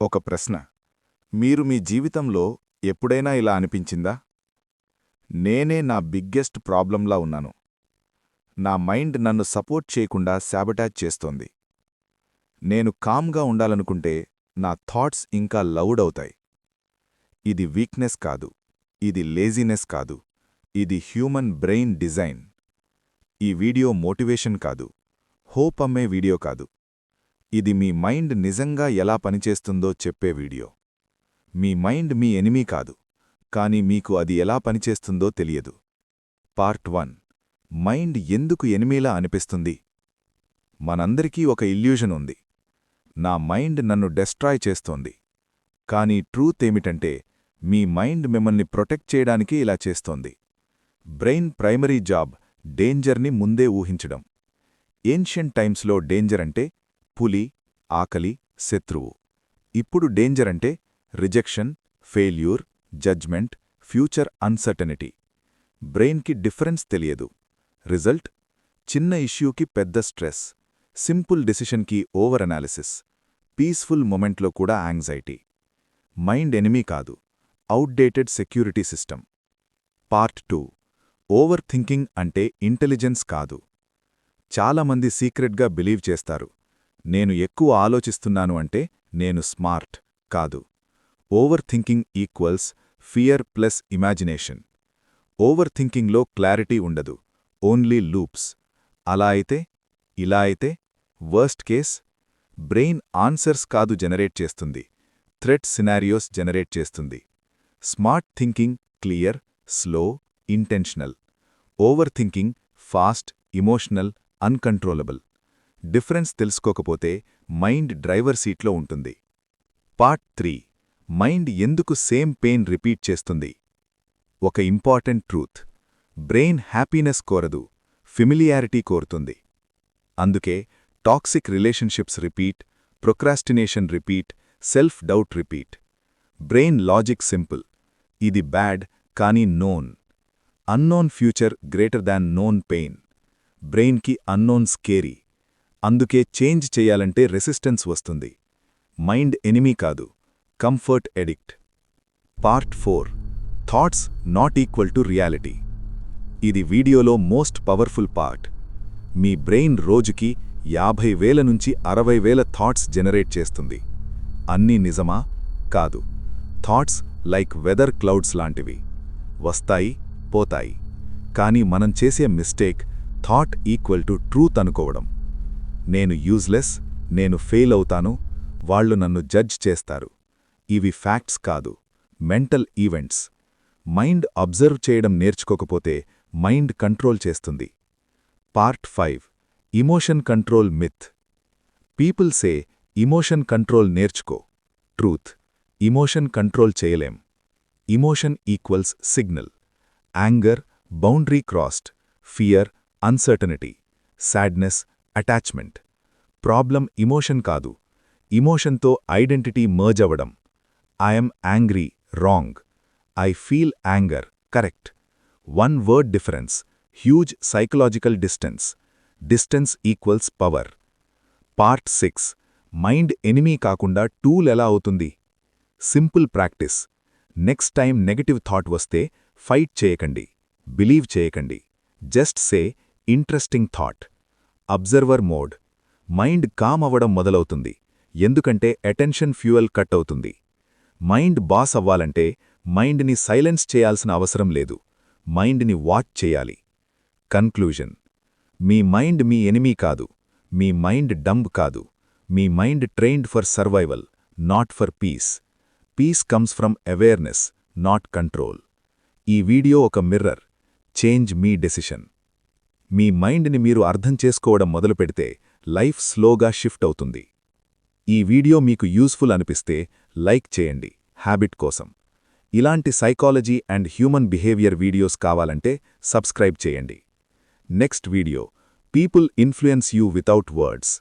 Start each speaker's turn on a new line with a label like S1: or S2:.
S1: ఒక ప్రశ్న. మీరు మీ జీవితంలో ఎప్పుడైనా ఇలా అనిపించిందా? నేనే నా బిగ్గెస్ట్ ప్రాబ్లంలా ఉన్నాను. నా మైండ్ నన్ను సపోర్ట్ చేయకుండా శాబటాజ్ చేస్తోంది. నేను కామ్గా ఉండాలనుకుంటే నా థాట్స్ ఇంకా లౌడ్ అవుతాయి. ఇది వీక్నెస్ కాదు, ఇది లేజినెస్ కాదు, ఇది హ్యూమన్ బ్రెయిన్ డిజైన్. ఈ వీడియో మోటివేషన్ కాదు, హోప్ అమ్మే వీడియో కాదు. ఇది మీ మైండ్ నిజంగా ఎలా పనిచేస్తుందో చెప్పే వీడియో. మీ మైండ్ మీ ఎనిమీ కాదు, కానీ మీకు అది ఎలా పనిచేస్తుందో తెలియదు. పార్ట్ 1. మైండ్ ఎందుకు ఎనిమీలా అనిపిస్తుంది? మనందరికీ ఒక ఇల్యూషన్ ఉంది. నా మైండ్ నన్ను డెస్ట్రాయ్ చేస్తోంది. కానీ ట్రూత్ ఏమిటంటే, మీ మైండ్ మిమ్మల్ని ప్రొటెక్ట్ చేయడానికి ఇలా చేస్తోంది. బ్రెయిన్ ప్రైమరీ జాబ్ డేంజర్ని ముందే ఊహించడం. ఏన్షియంట్ టైమ్స్లో డేంజర్ అంటే పులి, ఆకలి, శత్రువు. ఇప్పుడు డేంజర్ అంటే rejection, failure, judgement, future uncertainty. బ్రెయిన్కి డిఫరెన్స్ తెలియదు. రిజల్ట్: చిన్న ఇష్యూకి పెద్ద స్ట్రెస్, సింపుల్ డెసిషన్కి ఓవర్ అనాలిసిస్, పీస్ఫుల్ మొమెంట్లో కూడా యాంగ్జైటీ. మైండ్ ఎనిమీ కాదు, outdated security system. Part 2. Overthinking అంటే ఇంటెలిజెన్స్ కాదు. చాలామంది సీక్రెట్గా బిలీవ్ చేస్తారు, నేను ఎక్కువ ఆలోచిస్తున్నాను అంటే నేను స్మార్ట్. కాదు. Overthinking equals fear plus imagination. ఓవర్ థింకింగ్లో క్లారిటీ ఉండదు, ఓన్లీ లూప్స్. అలా అయితే, ఇలా అయితే, వర్స్ట్ కేస్. బ్రెయిన్ ఆన్సర్స్ కాదు జనరేట్ చేస్తుంది, థ్రెట్ సినారియోస్ జనరేట్ చేస్తుంది. Smart thinking clear, slow, intentional. Overthinking fast, emotional, uncontrollable. Difference తెలుసుకోకపోతే మైండ్ డ్రైవర్ సీట్లో ఉంటుంది. పార్ట్ 3. మైండ్ ఎందుకు సేమ్ పెయిన్ రిపీట్ చేస్తుంది? ఒక ఇంపార్టెంట్ ట్రూత్: బ్రెయిన్ హ్యాపీనెస్ కోరదు, ఫెమిలియారిటీ కోరుతుంది. అందుకే toxic relationships repeat, procrastination repeat, self doubt repeat. Brain logic simple: ఇది బ్యాడ్, కానీ known. Unknown future greater than known pain. బ్రెయిన్కి అన్నోన్ స్కేరీ. అందుకే చేంజ్ చెయ్యాలంటే రెసిస్టెన్స్ వస్తుంది. మైండ్ ఎనిమీ కాదు, comfort addict. Part 4. Thoughts not equal to reality. ఇది వీడియోలో most powerful part. మీ brain రోజుకి 50,000 నుంచి 60,000 థాట్స్ జనరేట్ చేస్తుంది. అన్నీ నిజమా? కాదు. థాట్స్ లైక్ వెదర్ క్లౌడ్స్ లాంటివి. వస్తాయి, పోతాయి. కానీ మనం చేసే mistake thought equal to truth అనుకోవడం. నేను యూజ్లెస్, నేను ఫెయిల్ అవుతాను, వాళ్ళు నన్ను జడ్జ్ చేస్తారు. ఇవి ఫ్యాక్ట్స్ కాదు, మెంటల్ ఈవెంట్స్. మైండ్ అబ్జర్వ్ చేయడం నేర్చుకోకపోతే మైండ్ కంట్రోల్ చేస్తుంది. Part 5. Emotion control myth. People say emotion control నేర్చుకో. ట్రూత్: ఇమోషన్ కంట్రోల్ చేయలేం. Emotion equals signal. Anger, boundary crossed. Fear, uncertainty. Sadness, attachment. Problem emotion కాదు, ఇమోషన్తో identity merge అవ్వడం. I'm angry, wrong. I feel anger, correct. One word difference, huge psychological distance. Distance equals power. Part 6. Mind enemy కాకుండా tool ఎలా అవుతుంది? Simple practice. Next time negative thought వస్తే fight చేయకండి, believe చేయకండి. Just say interesting thought. Observer mode. Mind calm అవ్వడం మొదలవుతుంది, ఎందుకంటే attention fuel cut అవుతుంది. మైండ్ బాస్ అవ్వాలంటే మైండ్ని సైలెన్స్ చేయాల్సిన అవసరం లేదు, మైండ్ని వాచ్ చేయాలి. కన్క్లూజన్: మీ మైండ్ మీ ఎనిమీ కాదు, మీ మైండ్ డంబ్ కాదు. మీ mind trained for survival, not for peace. Peace comes from awareness, not control. ఈ వీడియో ఒక మిర్రర్. చేంజ్ మీ డెసిషన్. మీ మైండ్ని మీరు అర్థం చేసుకోవడం మొదలుపెడితే లైఫ్ స్లోగా షిఫ్ట్ అవుతుంది. ఈ వీడియో మీకు యూస్ఫుల్ అనిపిస్తే లైక్ చేయండి, హ్యాబిట్ కోసం. ఇలాంటి psychology and human behaviour videos కావాలంటే సబ్స్క్రైబ్ చేయండి. Next video: people influence you without words.